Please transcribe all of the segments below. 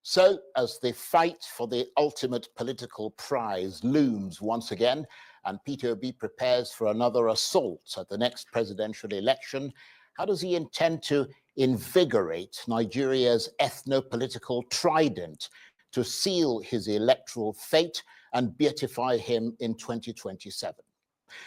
So, as the fight for the ultimate political prize looms once again, and Peter Obi prepares for another assault at the next presidential election, how does he intend to invigorate Nigeria's ethno-political trident to seal his electoral fate and beatify him in 2027?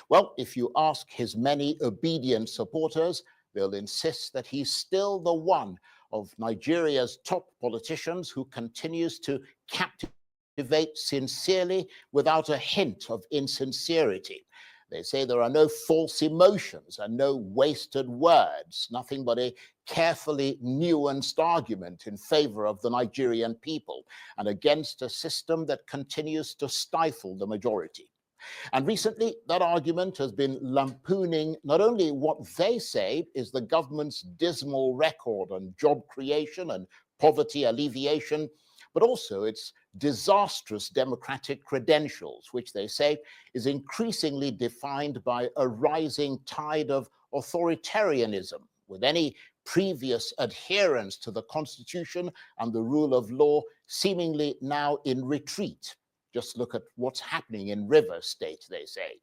Well, if you ask his many obedient supporters, they'll insist that he's still the one of Nigeria's top politicians who continues to captivate sincerely without a hint of insincerity. They say there are no false emotions and no wasted words, nothing but a carefully nuanced argument in favor of the Nigerian people and against a system that continues to stifle the majority. And recently, that argument has been lampooning not only what they say is the government's dismal record on job creation and poverty alleviation, but also its disastrous democratic credentials, which they say is increasingly defined by a rising tide of authoritarianism, with any previous adherence to the Constitution and the rule of law seemingly now in retreat. Just look at what's happening in River State, they say.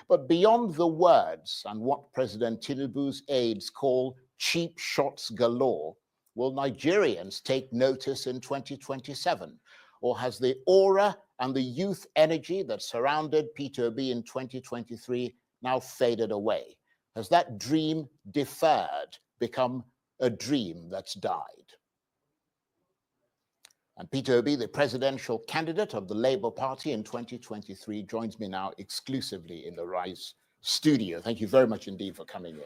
But beyond the words and what President Tinubu's aides call cheap shots galore, will Nigerians take notice in 2027? Or has the aura and the youth energy that surrounded Peter Obi in 2023 now faded away? Has that dream deferred become a dream that's died? And Peter Obi, the presidential candidate of the Labour Party in 2023, joins me now exclusively in the Rise studio. Thank you very much indeed for coming in.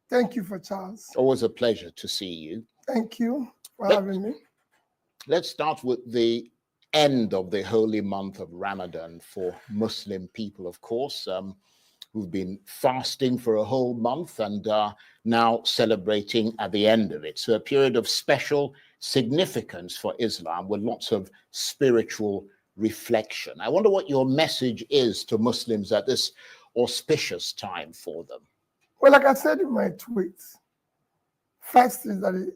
Thank you, for Charles. Always a pleasure to see you. Thank you for having me. Let's start with the end of the holy month of Ramadan for Muslim people, of course, who've been fasting for a whole month and are now celebrating at the end of it. So a period of special significance for Islam with lots of spiritual reflection. I wonder what your message is to Muslims at this auspicious time for them. Well, like I said in my tweets, first is that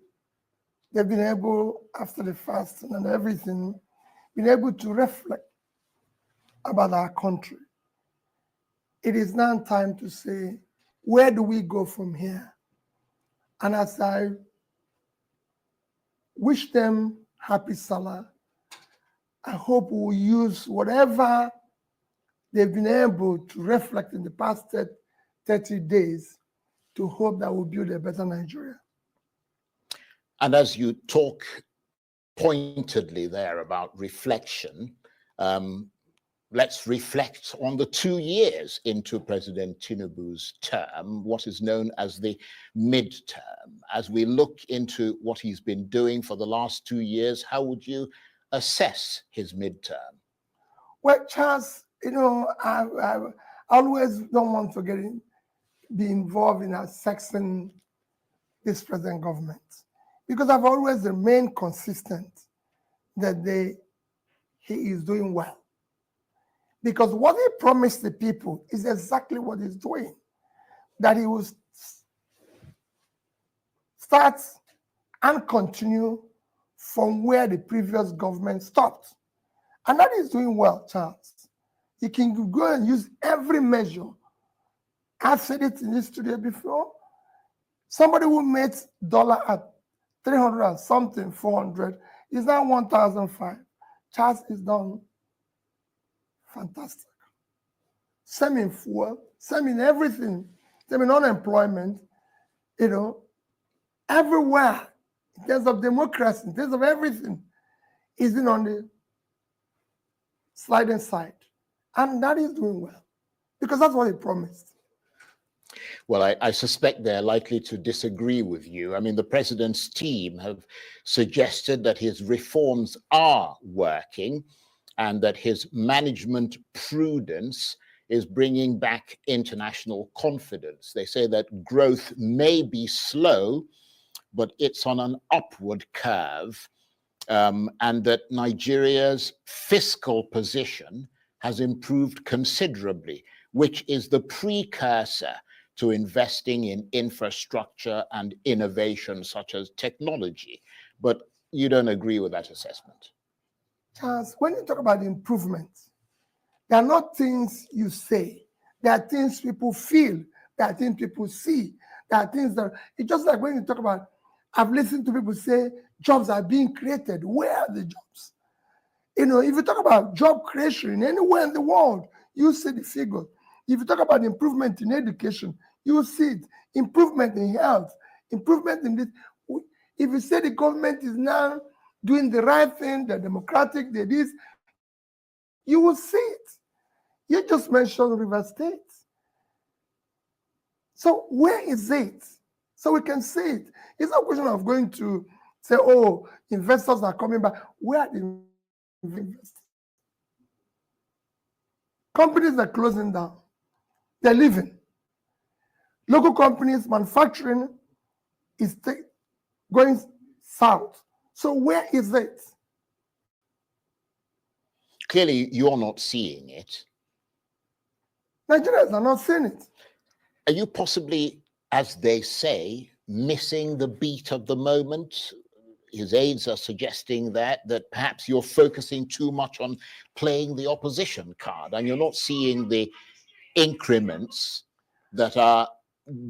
they've been able, after the fasting and everything, been able to reflect about our country. It is now time to say, where do we go from here? And as I wish them happy Salah, I hope we'll use whatever they've been able to reflect in the past 30 days to hope that we'll build a better Nigeria. And as you talk pointedly there about reflection, let's reflect on the 2 years into President Tinubu's term, what is known as the midterm. As we look into what he's been doing for the last 2 years, how would you assess his midterm? Well, Charles, you know, I always don't want to be involved in assessing this present government, because I've always remained consistent that he is doing well. Because what he promised the people is exactly what he's doing. That he will start and continue from where the previous government stopped. And that is doing well, Charles. You can go and use every measure. I've said it in this studio before. Somebody who made dollar at 300 and something, 400, is now 1,005. Charles is done fantastic. Same in fuel, same in everything, same in unemployment, you know, everywhere, in terms of democracy, in terms of everything, is in on the sliding side. And that is doing well, because that's what he promised. Well, I suspect they're likely to disagree with you. I mean, the president's team have suggested that his reforms are working and that his management prudence is bringing back international confidence. They say that growth may be slow, but it's on an upward curve, and that Nigeria's fiscal position has improved considerably, which is the precursor to investing in infrastructure and innovation such as technology. But you don't agree with that assessment? Charles, when you talk about improvement, there are not things you say. There are things people feel. There are things people see. There are things that, it's just like when you talk about, I've listened to people say jobs are being created. Where are the jobs? You know, if you talk about job creation anywhere in the world, you see the figures. If you talk about improvement in education, you see it. Improvement in health, improvement in this. If you say the government is now doing the right thing, the democratic, the this, you will see it. You just mentioned River State. So where is it? So we can see it. It's not a question of going to say, oh, investors are coming back. Where are the investors? Companies are closing down. They're leaving. Local companies, manufacturing is going south. So where is it? Clearly, you're not seeing it. Nigerians are not seeing it. Are you possibly, as they say, missing the beat of the moment? His aides are suggesting that perhaps you're focusing too much on playing the opposition card and you're not seeing the increments that are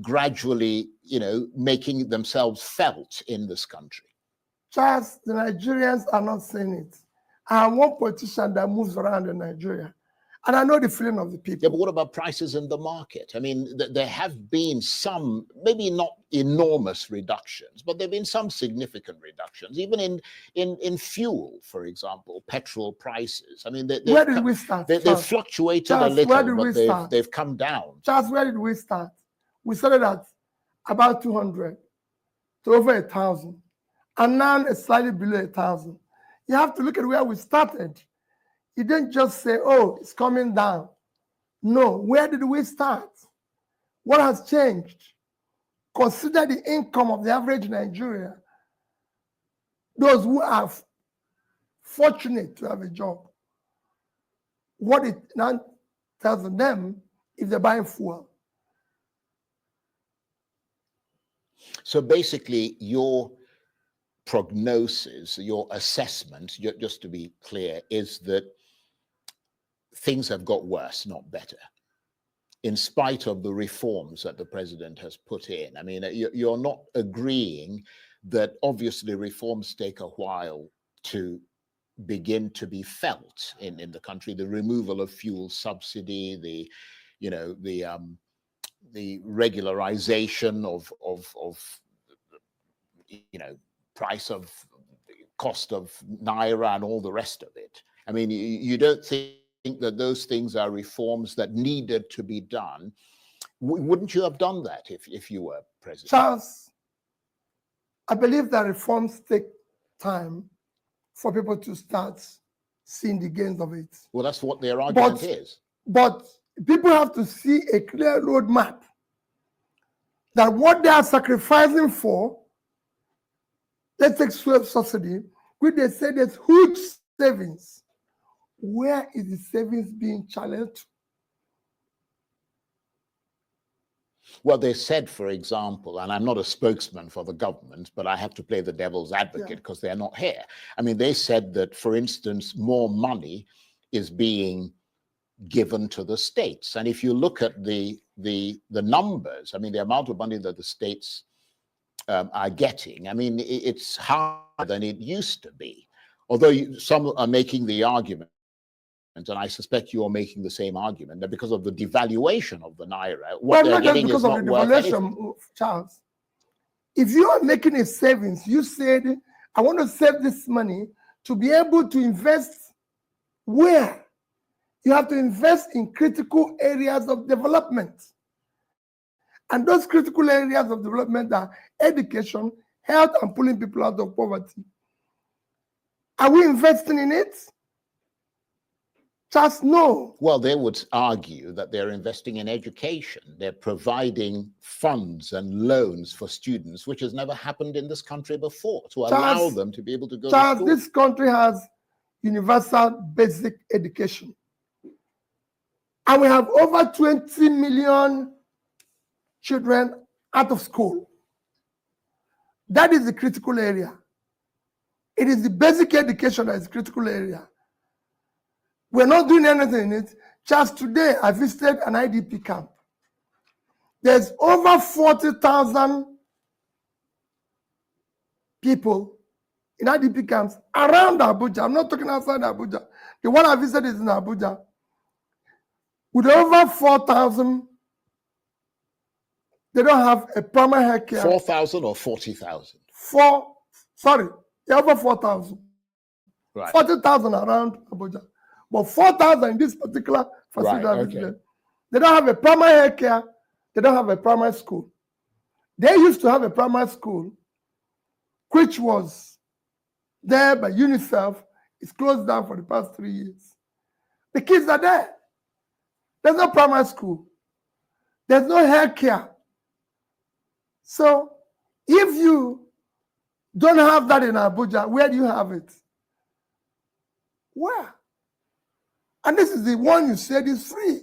gradually, you know, making themselves felt in this country. Charles, the Nigerians are not seeing it. I am one politician that moves around in Nigeria, and I know the feeling of the people. Yeah, but what about prices in the market? I mean, there have been some, maybe not enormous reductions, but there have been some significant reductions, even in fuel, for example, petrol prices. I mean, where did we start? They've fluctuated Charles, a little, but they've come down. Charles, where did we start? We started at about 200 to over 1,000, and now it's slightly below 1,000. You have to look at where we started. You didn't just say, oh, it's coming down. No, where did we start? What has changed? Consider the income of the average Nigerian. Those who are fortunate to have a job. What it now tells them if they're buying fuel. So basically, your prognosis, your assessment, just to be clear, is that things have got worse, not better, in spite of the reforms that the president has put in. I mean, you're not agreeing that obviously reforms take a while to begin to be felt in the country. The removal of fuel subsidy, the regularization of cost of naira and all the rest of it. I mean, you don't think that those things are reforms that needed to be done? Wouldn't you have done that if you were president? Charles, I believe that reforms take time for people to start seeing the gains of it. Well, that's what their argument is. But people have to see a clear roadmap that what they are sacrificing for, let's take fuel subsidy, which they say there's huge savings. Where is the savings being challenged? Well, they said, for example, and I'm not a spokesman for the government, but I have to play the devil's advocate because they're not here. I mean, they said that, for instance, more money is being given to the states. And if you look at the numbers, I mean, the amount of money that the states are getting, I mean, it's higher than it used to be. Although some are making the argument, and I suspect you are making the same argument, that because of the devaluation of the naira, what they're getting is not worth anything. Charles, if you are making a savings, you said, I want to save this money to be able to invest where? You have to invest in critical areas of development. And those critical areas of development are education, health, and pulling people out of poverty. Are we investing in it? Just no. Well, they would argue that they're investing in education. They're providing funds and loans for students, which has never happened in this country before, to allow them to be able to go to school. This country has universal basic education. And we have over 20 million children out of school. That is the critical area. It is the basic education that is critical area. We're not doing anything in it. Just today, I visited an IDP camp. There's over 40,000 people in IDP camps around Abuja. I'm not talking outside Abuja. The one I visited is in Abuja. With over 4,000, they don't have a primary health care. 4,000 or 40,000? Over 4,000. Right. 40,000 around Abuja. But 4,000 in this particular facility. Right, okay. They don't have a primary health care. They don't have a primary school. They used to have a primary school, which was there by UNICEF. It's closed down for the past 3 years. The kids are there. There's no primary school. There's no health care. So if you don't have that in Abuja, where do you have it? Where? And this is the one you said is free.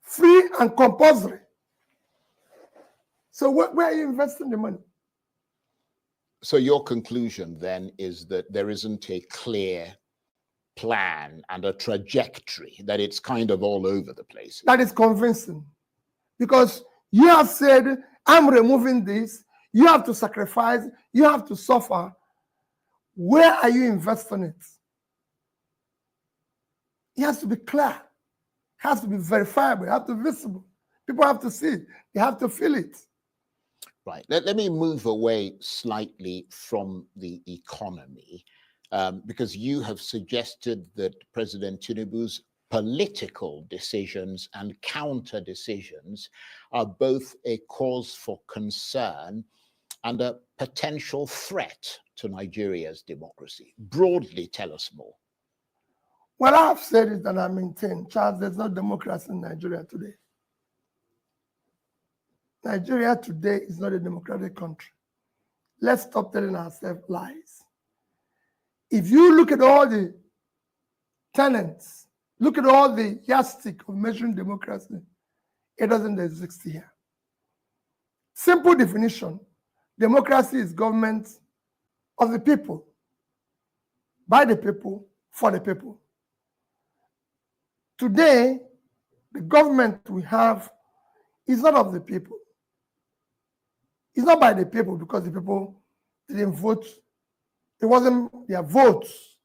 Free and compulsory. So where are you investing the money? So your conclusion then is that there isn't a clear plan and a trajectory, that it's kind of all over the place. That is convincing. Because you have said, I'm removing this, you have to sacrifice, you have to suffer. Where are you investing it? It has to be clear. It has to be verifiable. It has to be visible. People have to see it. They have to feel it. Right. Let me move away slightly from the economy, because you have suggested that President Tinubu's political decisions and counter decisions are both a cause for concern and a potential threat to Nigeria's democracy. Broadly, tell us more. Well, I've said it and I maintain, Charles, there's no democracy in Nigeria today. Nigeria today is not a democratic country. Let's stop telling ourselves lies. If you look at all the tenets, look at all the yardstick of measuring democracy, it doesn't exist here. Simple definition, democracy is government of the people, by the people, for the people. Today, the government we have is not of the people. It's not by the people because the people didn't vote. It wasn't their votes.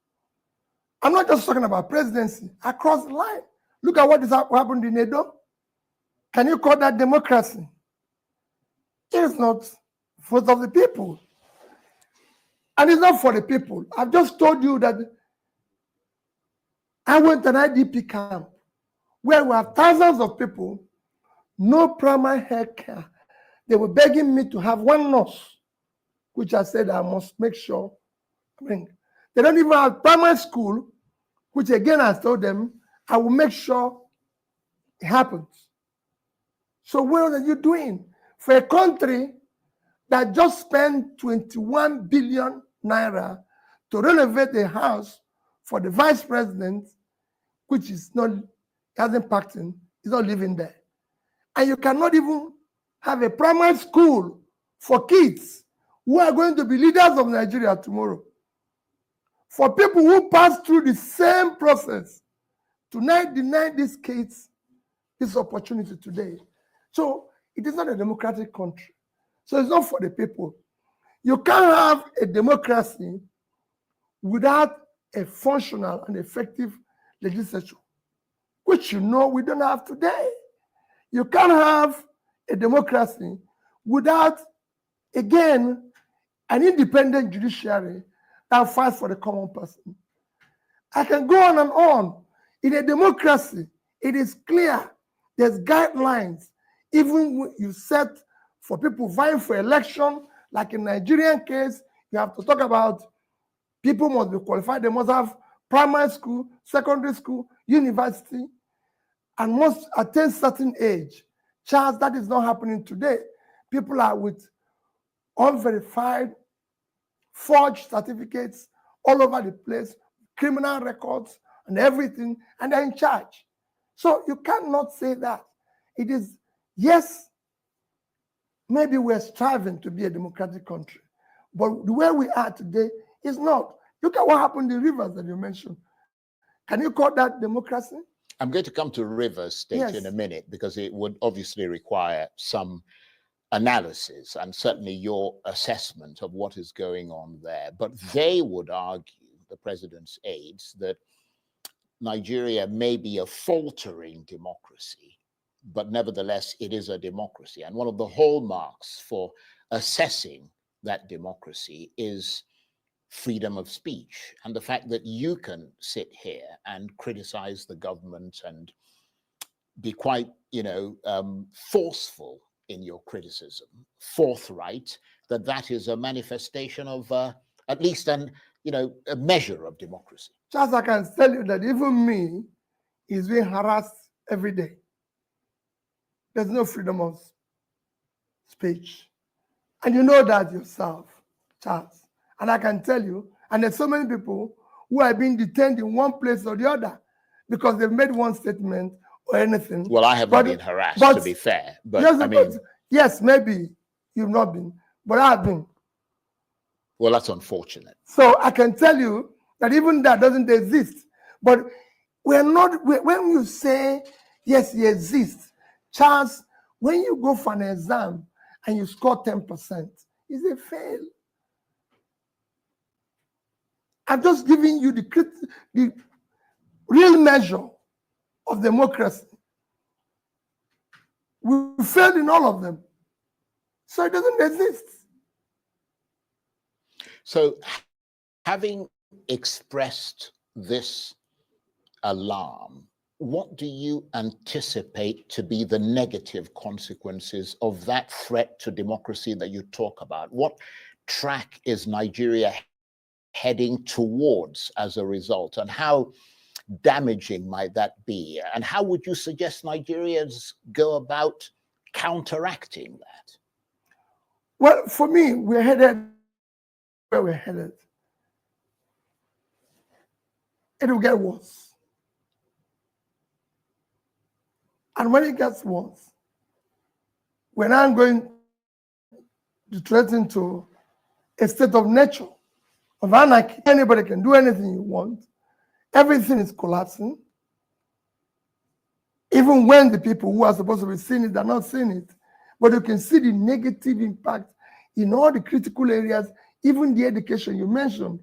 I'm not just talking about presidency. Across the line, look at what happened in Edo. Can you call that democracy? It is not vote of the people. And it's not for the people. I've just told you that I went to an IDP camp where we have thousands of people, no primary health care. They were begging me to have one nurse, which I said I must make sure. They don't even have primary school, which again I told them I will make sure it happens. So what are you doing? For a country that just spent 21 billion naira to renovate a house for the vice president, which is not, hasn't packed in, is not living there. And you cannot even have a primary school for kids who are going to be leaders of Nigeria tomorrow. For people who pass through the same process, to deny these kids this opportunity today. So it is not a democratic country. So it's not for the people. You can't have a democracy without a functional and effective legislature, which you know we don't have today. You can't have a democracy without, again, an independent judiciary that fights for the common person. I can go on and on. In a democracy, it is clear. There's guidelines. Even when you set for people vying for election, like in Nigerian case, you have to talk about people must be qualified. They must have primary school, secondary school, university, and must attain certain age. Charles, that is not happening today. People are with unverified, forged certificates all over the place, criminal records and everything, and they're in charge. So you cannot say that. It is, yes, maybe we're striving to be a democratic country, but the way we are today It's not. Look at what happened in Rivers that you mentioned. Can you call that democracy? I'm going to come to Rivers State in a minute, because it would obviously require some analysis and certainly your assessment of what is going on there. But they would argue, the president's aides, that Nigeria may be a faltering democracy, but nevertheless, it is a democracy. And one of the hallmarks for assessing that democracy is freedom of speech, and the fact that you can sit here and criticize the government and be quite, forceful in your criticism, forthright, that is a manifestation of at least a measure of democracy. Charles, I can tell you that even me is being harassed every day. There's no freedom of speech. And you know that yourself, Charles. And I can tell you, and there's so many people who are being detained in one place or the other because they've made one statement or anything. Well, I haven't been harassed, to be fair. But yes, yes, maybe you've not been, but I've been. Well, that's unfortunate. So I can tell you that even that doesn't exist. But when you say, yes, he exists, Charles, when you go for an exam and you score 10%, it's a fail. I'm just giving you the real measure of democracy. We failed in all of them. So it doesn't exist. So having expressed this alarm, what do you anticipate to be the negative consequences of that threat to democracy that you talk about? What track is Nigeria heading towards as a result, and how damaging might that be? And how would you suggest Nigerians go about counteracting that? Well, for me, we're headed where we're headed. It will get worse. And when it gets worse, we're now going to threaten to a state of nature, of anarchy. Anybody can do anything you want. Everything is collapsing. Even when the people who are supposed to be seeing it are not seeing it. But you can see the negative impact in all the critical areas, even the education you mentioned,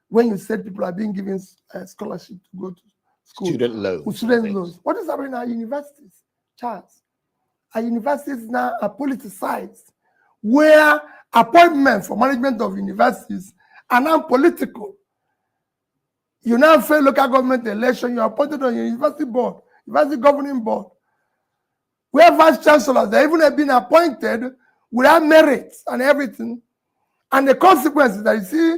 when you said people are being given scholarship to go to school. Student loans. Student loans. What is happening at universities, Charles? Our universities now are politicized, where appointments for management of universities are now political. You now fail local government election, you're appointed on your university board, university governing board, where vice chancellors, they even have been appointed without merit and everything. And the consequences that you see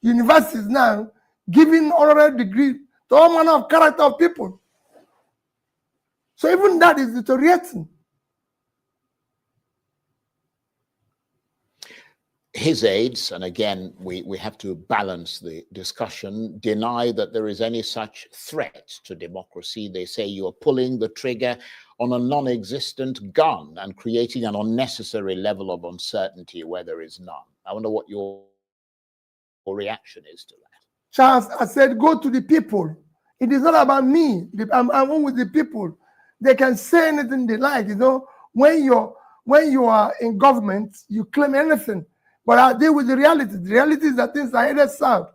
universities now giving honorary degree to all manner of character of people. So even that is deteriorating. His aides, and again, we have to balance the discussion, deny that there is any such threat to democracy. They say you are pulling the trigger on a non-existent gun and creating an unnecessary level of uncertainty where there is none. I wonder what your reaction is to that. Charles, I said, go to the people. It is not about me. I'm one with the people. They can say anything they like. When you are in government, you claim anything. But I deal with the reality. The reality is that things are headed south.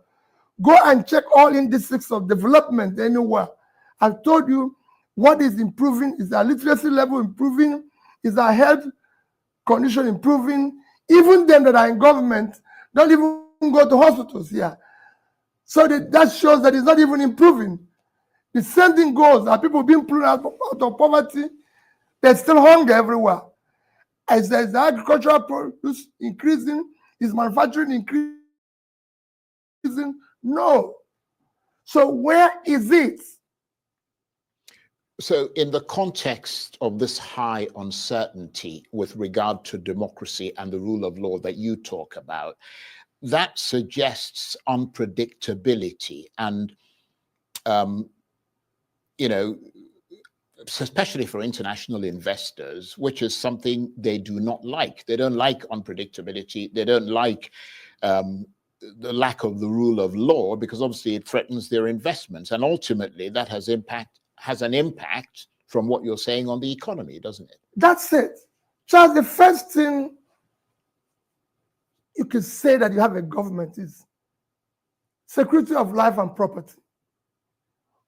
Go and check all indices of development anywhere. I've told you what is improving. Is our literacy level improving? Is our health condition improving? Even them that are in government don't even go to hospitals here. So that shows that it's not even improving. The same thing goes. Are people being pulled out of poverty? There's still hunger everywhere. As the agricultural produce increasing, is manufacturing increasing? No. So where is it? So in the context of this high uncertainty with regard to democracy and the rule of law that you talk about, that suggests unpredictability and, especially for international investors, which is something they do not like. They don't like unpredictability. They don't like the lack of the rule of law, because obviously it threatens their investments, and ultimately that has an impact from what you're saying on the economy, doesn't it? That's it. Charles, the first thing you can say that you have a government is security of life and property,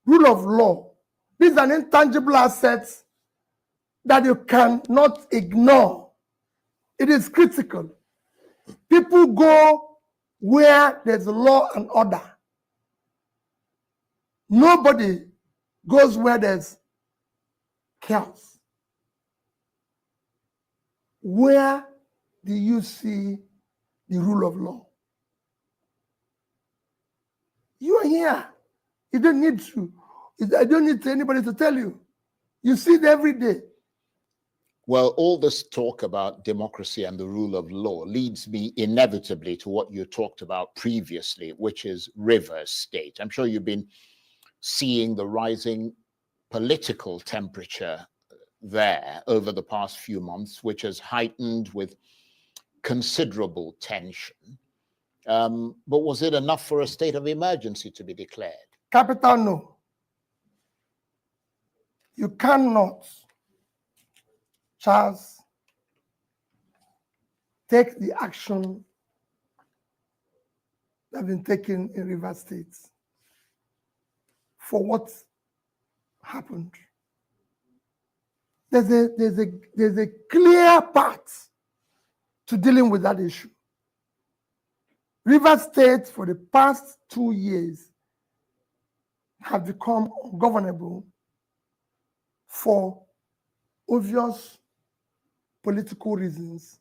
rule of law. These are intangible assets that you cannot ignore. It is critical. People go where there's law and order. Nobody goes where there's chaos. Where do you see the rule of law? You are here. You don't need to. I don't need anybody to tell you. You see it every day. Well, all this talk about democracy and the rule of law leads me inevitably to what you talked about previously, which is Rivers State. I'm sure you've been seeing the rising political temperature there over the past few months, which has heightened with considerable tension. But was it enough for a state of emergency to be declared? Capital no. You cannot, Charles, take the action that have been taken in Rivers State for what happened. There's a clear path to dealing with that issue. Rivers State for the past 2 years have become ungovernable for obvious political reasons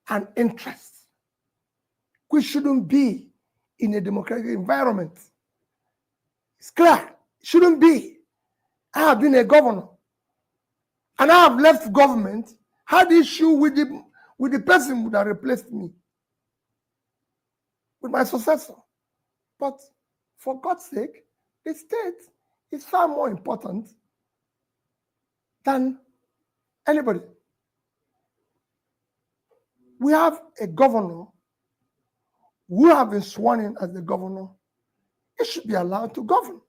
and interests, which shouldn't be in a democratic environment. It's clear, it shouldn't be. I have been a governor, and I have left government, had issue with the person that replaced me, with my successor. But for God's sake, the state is far more important than anybody. We have a governor who have been sworn in as the governor. He should be allowed to govern.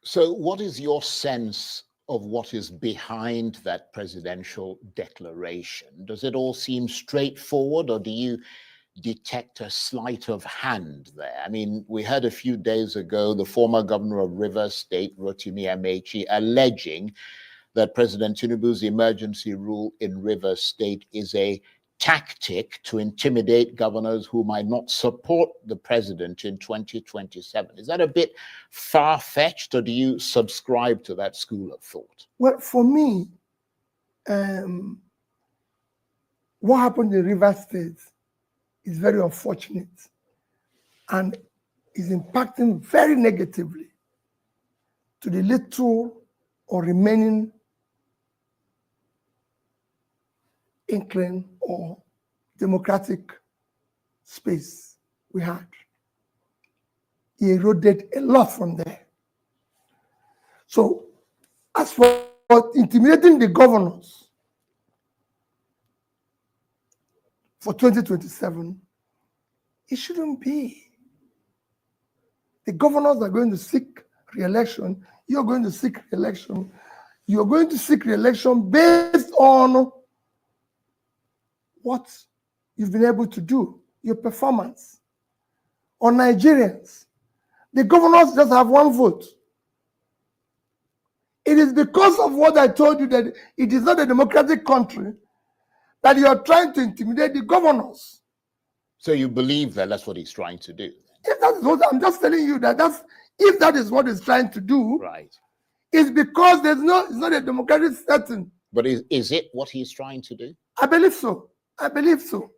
So what is your sense of what is behind that presidential declaration? Does it all seem straightforward, or do you detect a sleight of hand there? I mean, we heard a few days ago the former governor of Rivers State, Rotimi Amechi, alleging that President Tinubu's emergency rule in Rivers State is a tactic to intimidate governors who might not support the president in 2027. Is that a bit far-fetched, or do you subscribe to that school of thought? Well, for me, what happened in Rivers State is very unfortunate and is impacting very negatively to the little or remaining inkling or democratic space we had. He eroded a lot from there. So as for intimidating the governors for 2027, it shouldn't be. The governors are going to seek re-election. You're going to seek re-election. You're going to seek re-election based on what you've been able to do, your performance. On Nigerians, the governors just have one vote. It is because of what I told you that it is not a democratic country that you are trying to intimidate the governors. So you believe that that's what he's trying to do? If that is what I'm just telling you, if that is what he's trying to do, right, it's because it's not a democratic setting. But is it what he's trying to do? I believe so. I believe so.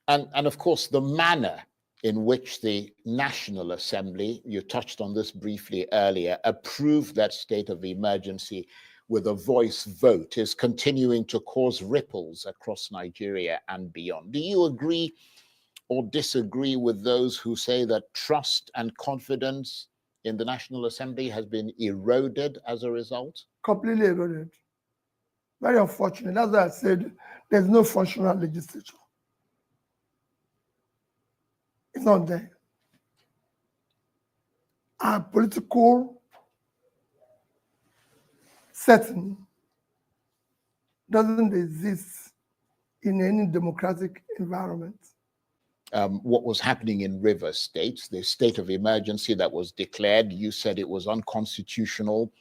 And of course, the manner in which the National Assembly, you touched on this briefly earlier, approved that state of emergency with a voice vote is continuing to cause ripples across Nigeria and beyond. Do you agree or disagree with those who say that trust and confidence in the National Assembly has been eroded as a result? Completely eroded. Very unfortunate. That's why I said there's no functional legislature. It's not there. Our political setting doesn't exist in any democratic environment. What was happening in River State, the state of emergency that was declared, you said it was unconstitutional,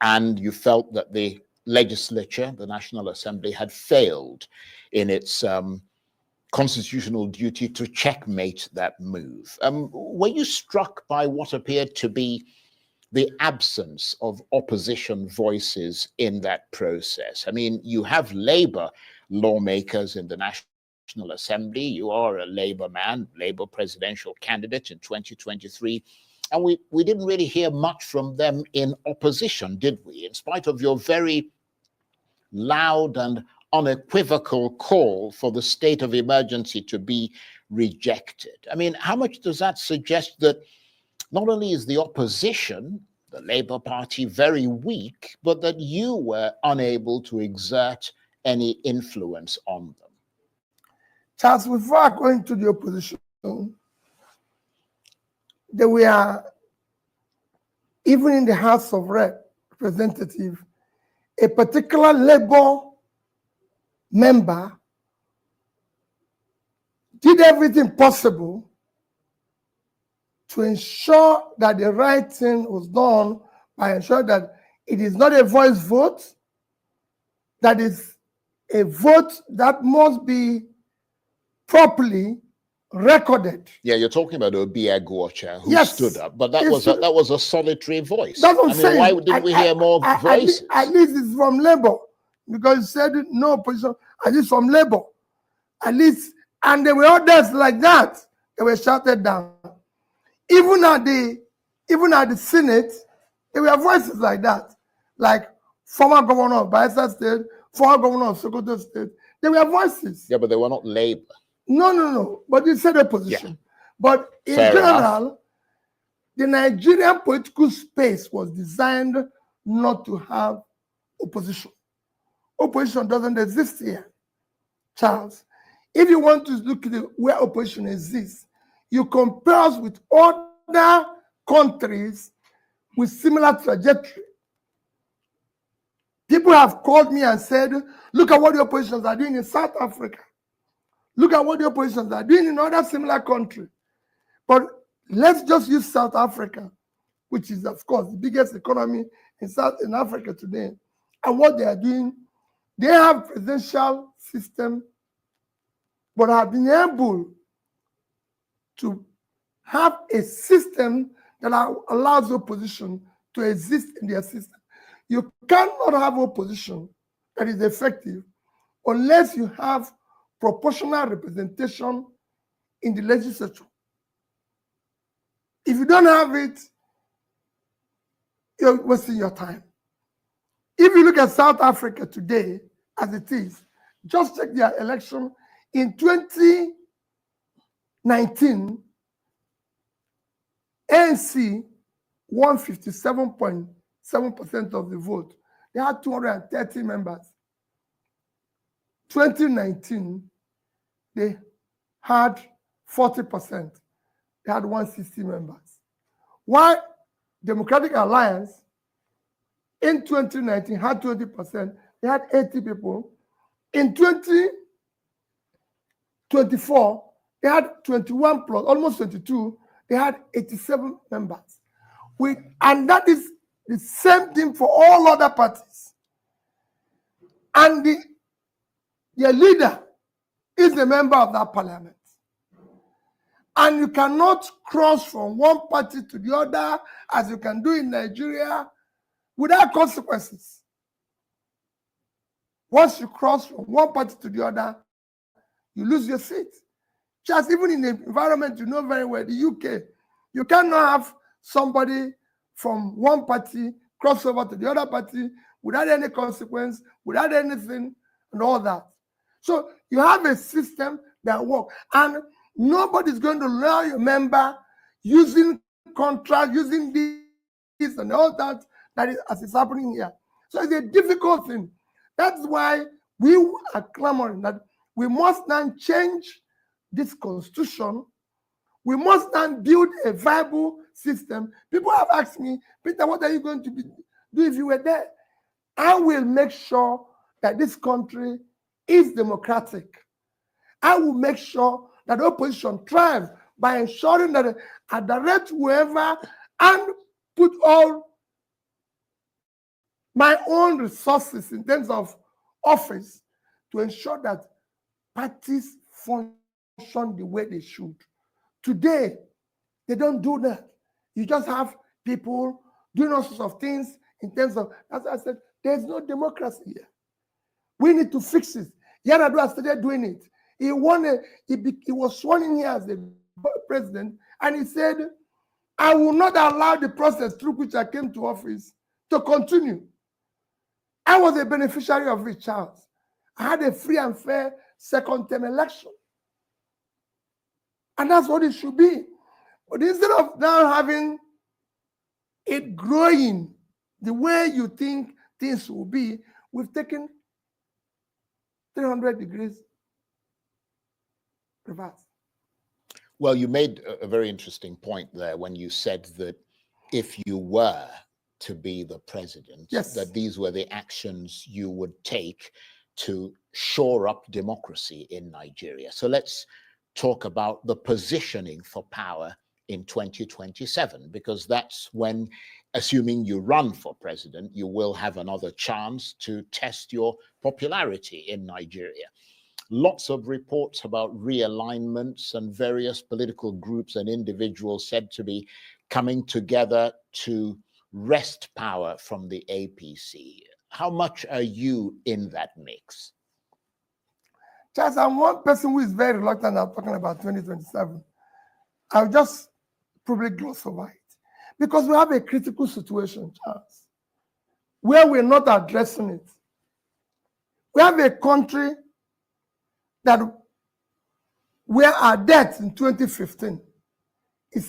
and you felt that the legislature, the National Assembly, had failed in its constitutional duty to checkmate that move. Were you struck by what appeared to be the absence of opposition voices in that process? I mean, you have Labour lawmakers in the National Assembly. You are a Labour man, Labour presidential candidate in 2023. And we didn't really hear much from them in opposition, did we? In spite of your very loud and unequivocal call for the state of emergency to be rejected. I mean, how much does that suggest that not only is the opposition, the Labour Party, very weak, but that you were unable to exert any influence on them? Charles, before going to the opposition, there were, even in the House of Representatives, a particular Labour member did everything possible to ensure that the right thing was done by ensuring that it is not a voice vote, that is a vote that must be properly recorded. Yeah, you're talking about OBI who yes, stood up, but that was a solitary voice. That's what I'm saying. Why didn't we hear more voices? At least it's from Labour, because it said no opposition. At least from Labour, at least, and there were others like that. They were shouted down. Even at the Senate, there were voices like that, like former governor of Bayelsa State, former governor of Sokoto State. There were voices. Yeah, but they were not Labour. No. But you said opposition. Yeah. But in Fair general, enough. the Nigerian political space was designed not to have opposition. Opposition doesn't exist here, Charles. If you want to look at where opposition exists, you compare us with other countries with similar trajectory. People have called me and said, look at what the oppositions are doing in South Africa. Look at what the oppositions are doing in other similar countries. But let's just use South Africa, which is, of course, the biggest economy in Africa today. And what they are doing, they have presidential system, but have been able to have a system that allows opposition to exist in their system. You cannot have opposition that is effective unless you have proportional representation in the legislature. If you don't have it, you're wasting your time. If you look at South Africa today, as it is, just check their election in 2019, ANC won 57.7% of the vote. They had 230 members. 2019, they had 40%. They had 160 members. While Democratic Alliance in 2019 had 20%, they had 80 people. In 2024, they had 21 plus, almost 22. They had 87 members. And that is the same thing for all other parties. And their leader is a member of that parliament. And you cannot cross from one party to the other, as you can do in Nigeria, without consequences. Once you cross from one party to the other, you lose your seat. Just even in the environment you know very well, the UK, you cannot have somebody from one party cross over to the other party without any consequence, without anything, and all that. So you have a system that works. And nobody's going to allow your member using contract, using this and all that, as is happening here. So it's a difficult thing. That's why we are clamoring that we must now change this constitution. We must now build a viable system. People have asked me, Peter, what are you going to do if you were there? I will make sure that this country is democratic. I will make sure that the opposition thrives by ensuring that I direct whoever and put all my own resources in terms of office to ensure that parties function the way they should. Today, they don't do that. You just have people doing all sorts of things in terms of, as I said, there's no democracy here. We need to fix it. Yar'Adua started doing it. He was sworn in here as the president, and he said, I will not allow the process through which I came to office to continue. I was a beneficiary of it, Charles. I had a free and fair second-term election. And that's what it should be. But instead of now having it growing the way you think things will be, we've taken 300 degrees reverse. Well, you made a very interesting point there when you said that if you were to be the president, yes, that these were the actions you would take to shore up democracy in Nigeria. So let's talk about the positioning for power in 2027, because that's when, assuming you run for president, you will have another chance to test your popularity in Nigeria. Lots of reports about realignments and various political groups and individuals said to be coming together to wrest power from the APC. How much are you in that mix? Charles, I'm one person who is very reluctant about talking about 2027. I'll just probably gloss over it. Because we have a critical situation, Charles, where we're not addressing it. We have a country that where our debt in 2015 is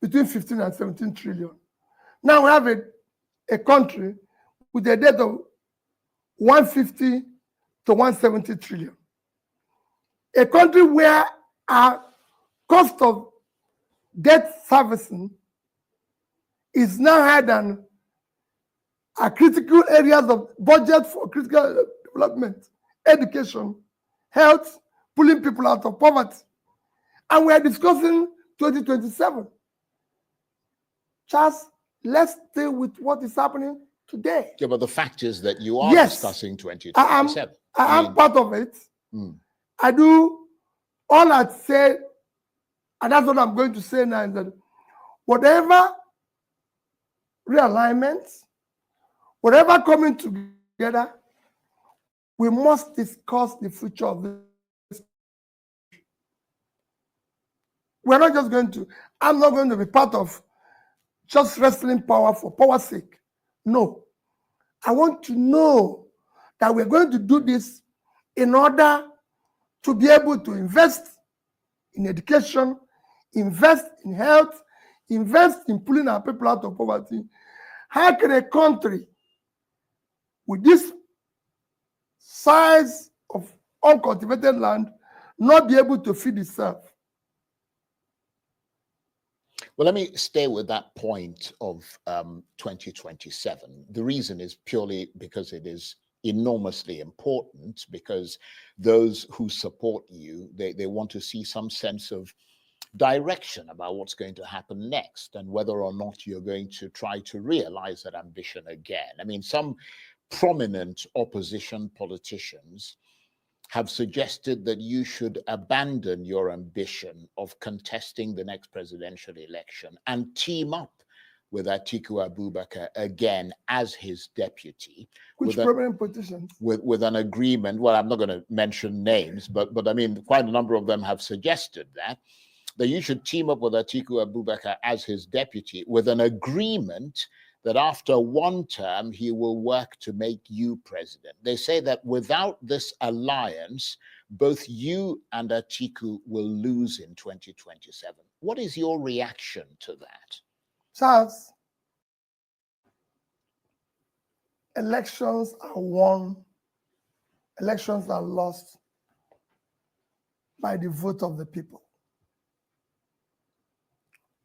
between 15 and 17 trillion. Now we have a country with a debt of 150 to 170 trillion. A country where our cost of debt servicing is now higher than our critical areas of budget for critical development, education, health, pulling people out of poverty. And we are discussing 2027. Charles, let's deal with what is happening today. Yeah, but the fact is that you are discussing 2027. I am part of it. I do all I'd say, and that's what I'm going to say now, is that whatever realignments, whatever coming together, we must discuss the future of this. We're not just going to, I'm not going to be part of just wrestling power for power's sake. No. I want to know that we're going to do this in order to be able to invest in education, invest in health, invest in pulling our people out of poverty. How can a country with this size of uncultivated land not be able to feed itself? Well, let me stay with that point of 2027. The reason is purely because it is enormously important, because those who support you, they want to see some sense of direction about what's going to happen next and whether or not you're going to try to realize that ambition again. I mean, some prominent opposition politicians have suggested that you should abandon your ambition of contesting the next presidential election and team up with Atiku Abubakar again as his deputy. Which prominent politicians? With an agreement. Well, I'm not going to mention names, but I mean, quite a number of them have suggested that you should team up with Atiku Abubakar as his deputy with an agreement that after one term, he will work to make you president. They say that without this alliance, both you and Atiku will lose in 2027. What is your reaction to that? Charles, elections are won, elections are lost by the vote of the people.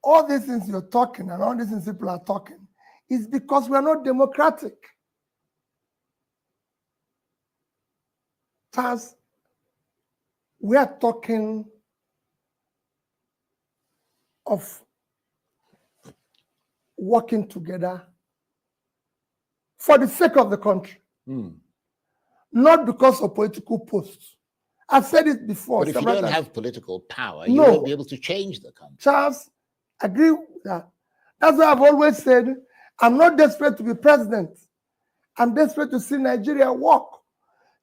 All these things you're talking and all these things people are talking is because we are not democratic. Charles, we are talking of working together for the sake of the country, not because of political posts. I've said it before. But if you don't have political power, you No. won't be able to change the country. Charles, agree with that. That's why I've always said, I'm not desperate to be president. I'm desperate to see Nigeria work.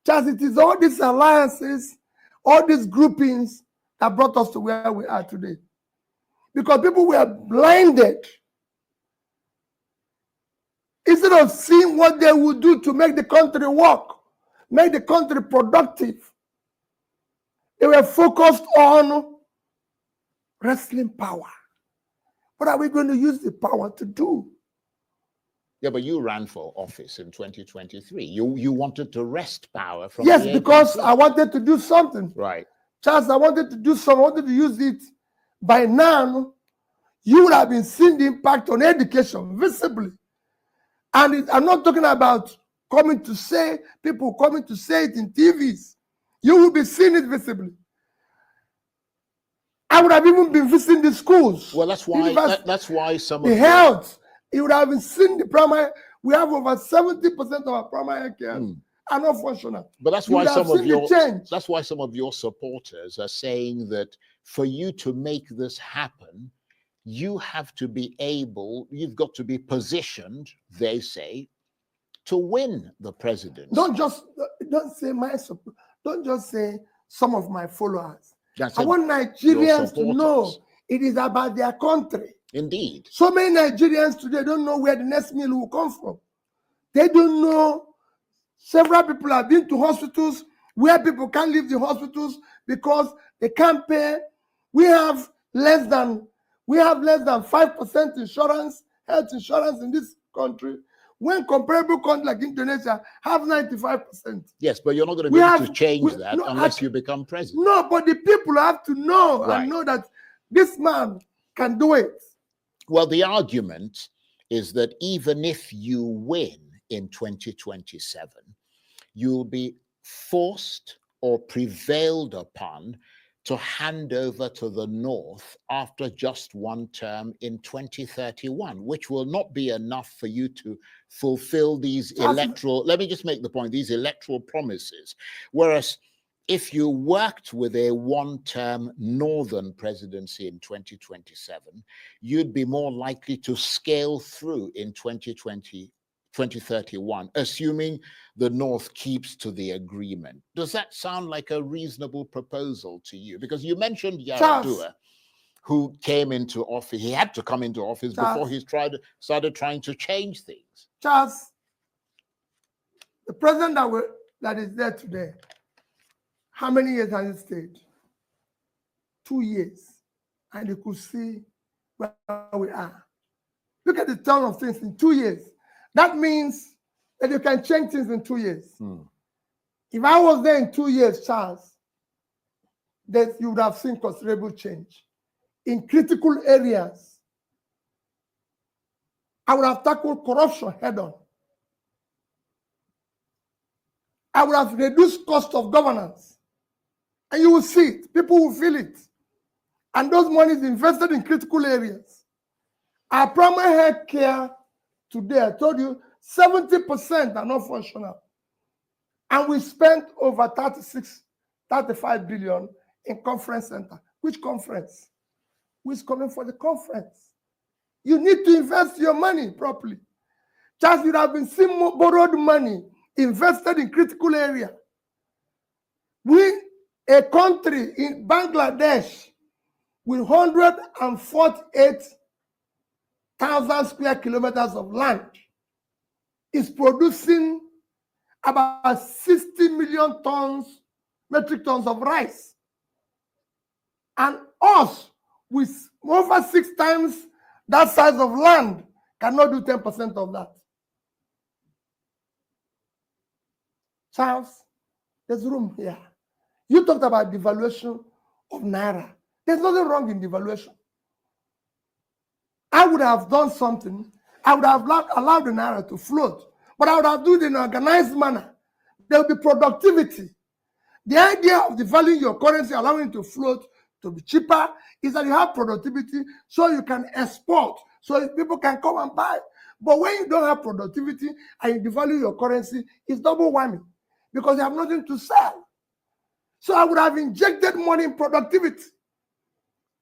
Charles, it is all these alliances, all these groupings that brought us to where we are today. Because people were blinded. Instead of seeing what they would do to make the country work, make the country productive, they were focused on wrestling power. What are we going to use the power to do? Yeah, but you ran for office in 2023. You wanted to wrest power from yes, the because APC. I wanted to do something. Right. Charles, I wanted to do something. I wanted to use it. By now, you would have been seeing the impact on education visibly. And I'm not talking about coming to say, people coming to say it in TVs. You will be seeing it visibly. I would have even been visiting the schools. Well, that's why some of the health. You would have been seeing the primary. We have over 70% of our primary health care are not functional. But that's why some of your supporters are saying that for you to make this happen, you have to be able, you've got to be positioned, they say, to win the presidency. Don't say my support. Don't just say some of my followers. I want Nigerians to know it is about their country. Indeed. So many Nigerians today don't know where the next meal will come from. They don't know. Several people have been to hospitals where people can't leave the hospitals because they can't pay. We have less than 5% insurance, health insurance in this country, when comparable countries like Indonesia have 95%. Yes, but you're not going to be able to change that unless you become president. No, but the people have to know and know that this man can do it. Well, the argument is that even if you win in 2027, you'll be forced or prevailed upon to hand over to the North after just one term in 2031, which will not be enough for you to fulfill these electoral, let me just make the point, these electoral promises. Whereas if you worked with a one-term Northern presidency in 2027, you'd be more likely to scale through in 2031, assuming the North keeps to the agreement. Does that sound like a reasonable proposal to you? Because you mentioned Yar'Adua, who came into office. He had to come into office before he started trying to change things. Charles, the president that is there today, how many years has he stayed? 2 years. And you could see where we are. Look at the turn of things in 2 years. That means that you can change things in 2 years. If I was there in 2 years, Charles, that you would have seen considerable change. In critical areas, I would have tackled corruption head on. I would have reduced cost of governance. And you will see it. People will feel it. And those monies invested in critical areas. Our primary health care today, I told you, 70% are not functional. And we spent over 35 billion in conference center. Which conference? Who is coming for the conference? You need to invest your money properly. Just you have been seeing borrowed money invested in critical area. A country in Bangladesh with 148,000 square kilometers of land is producing about 60 million metric tons of rice. And us, with over 6 times that size of land, cannot do 10% of that. Charles, there's room here. You talked about devaluation of Naira. There's nothing wrong in devaluation. I would have done something. I would have allowed the Naira to float, but I would have done it in an organized manner. There will be productivity. The idea of devaluing your currency, allowing it to float, to be cheaper, is that you have productivity so you can export, so people can come and buy. But when you don't have productivity and you devalue your currency, it's double whammy because you have nothing to sell. So I would have injected money in productivity.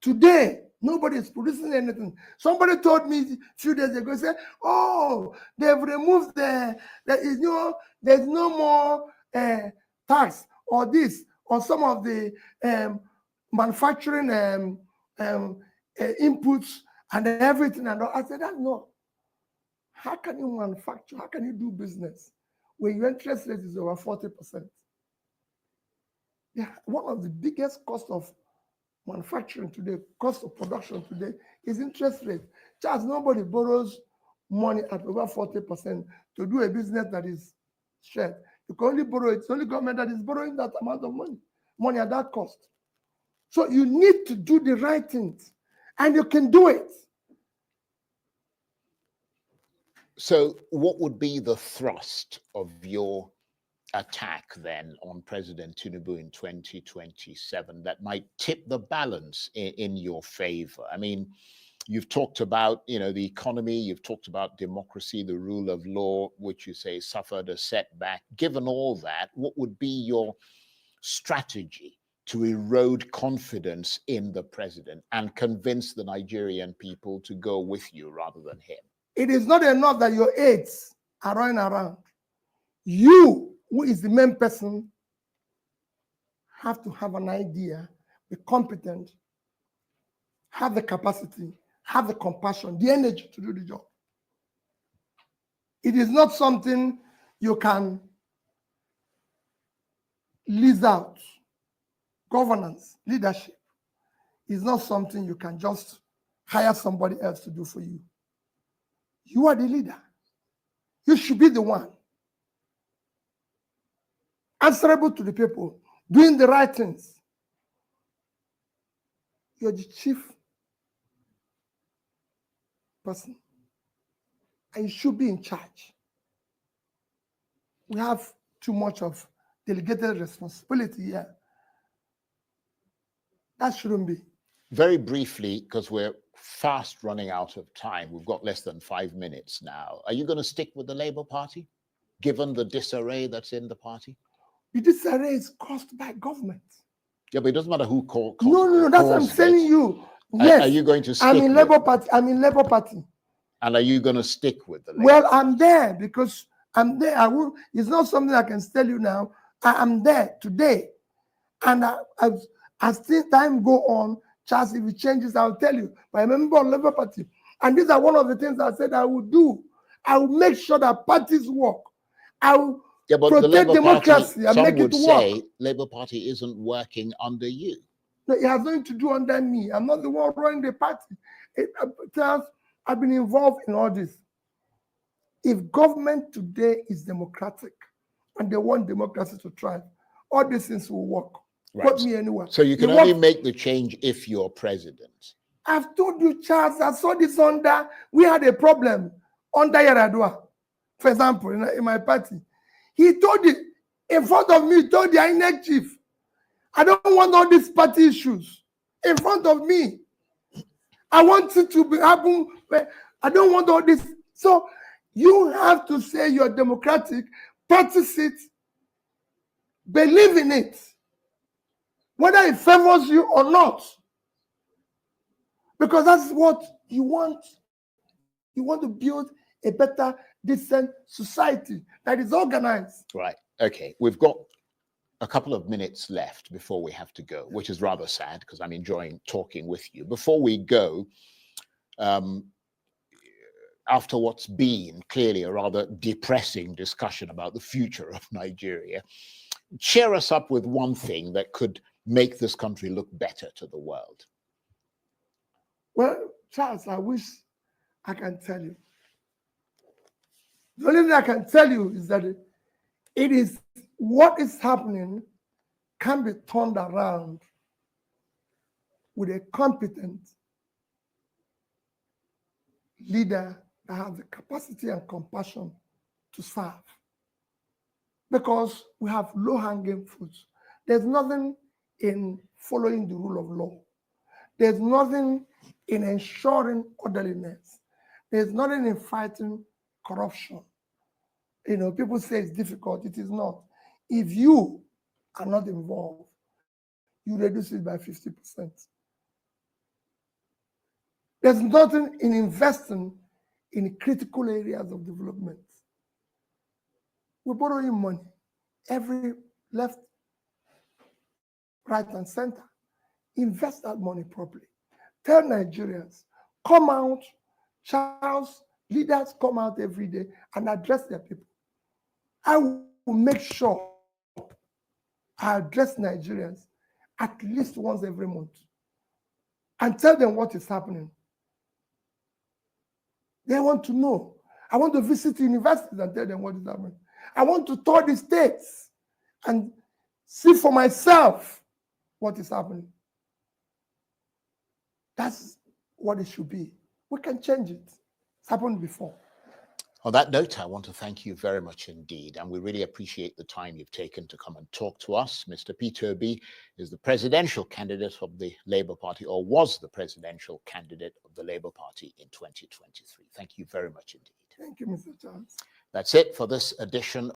Today, nobody is producing anything. Somebody told me a few days ago, say, oh, they've removed there's no more tax or this on some of the manufacturing inputs and everything. And all. I said, no. How can you manufacture? How can you do business when your interest rate is over 40%? Yeah, one of the biggest costs of manufacturing today, cost of production today, is interest rate. Charles, nobody borrows money at over 40% to do a business that is shared. You can only borrow, it's only government that is borrowing that amount of money at that cost. So you need to do the right things, and you can do it. So what would be the thrust of your attack then on President Tinubu in 2027 that might tip the balance in your favor? I mean, you've talked about, the economy, you've talked about democracy, the rule of law, which you say suffered a setback. Given all that, what would be your strategy to erode confidence in the president and convince the Nigerian people to go with you rather than him? It is not enough that your aides are running around. You, who is the main person, have to have an idea, be competent, have the capacity, have the compassion, the energy to do the job. It is not something you can lease out. Governance, leadership is not something you can just hire somebody else to do for you. You are the leader. You should be the one answerable to the people, doing the right things. You're the chief person, and you should be in charge. We have too much of delegated responsibility here. That shouldn't be. Very briefly, because we're fast running out of time, we've got less than 5 minutes now. Are you going to stick with the Labour Party, given the disarray that's in the party? The disarray is caused by government. Yeah, but it doesn't matter who calls. No, that's what I'm telling you. Yes. Are you going to stick I'm in Labour Party. I'm in Labour Party. And are you going to stick with the Labour Well, Party? I'm there because I'm there. It's not something I can tell you now. I'm there today. And as time go on, Charles, if it changes, I'll tell you. But I'm a member of the Labour Party. And these are one of the things I said I would do. I will make sure that parties work. I will protect democracy and make it work. Some would say Labour Party isn't working under you. No, it has nothing to do under me. I'm not the one running the party. Charles, I've been involved in all this. If government today is democratic and they want democracy to thrive, all these things will work. Right. Put me anywhere. So you can only make the change if you're president. I've told you, Charles, I saw this we had a problem under Yaradua, for example, in my party. He told it in front of me, told the INEC chief, I don't want all these party issues in front of me. I want it to happen. I don't want all this. So you have to say you're democratic, practice it, believe in it, whether it favors you or not. Because that's what you want. You want to build a better, decent society that is organized. Right. Okay. We've got a couple of minutes left before we have to go, which is rather sad because I'm enjoying talking with you. Before we go, after what's been clearly a rather depressing discussion about the future of Nigeria, cheer us up with one thing that could make this country look better to the world. Well, Charles, I wish I can tell you. The only thing I can tell you is that it is what is happening can be turned around with a competent leader that has the capacity and compassion to serve. Because we have low-hanging fruits. There's nothing in following the rule of law. There's nothing in ensuring orderliness. There's nothing in fighting corruption. You know, people say it's difficult. It is not. If you are not involved, you reduce it by 50%. There's nothing in investing in critical areas of development. We're borrowing money, every left, right, and center. Invest that money properly. Tell Nigerians, come out, Charles, leaders come out every day and address their people. I will make sure I address Nigerians at least once every month and tell them what is happening. They want to know. I want to visit universities and tell them what is happening. I want to tour the states and see for myself what is happening. That's what it should be. We can change it. It's happened before. On that note, I want to thank you very much indeed, and we really appreciate the time you've taken to come and talk to us. Mr. Peter Obi is the presidential candidate of the Labour Party, or was the presidential candidate of the Labour Party in 2023. Thank you very much indeed. Thank you, Mr. Charles. That's it for this edition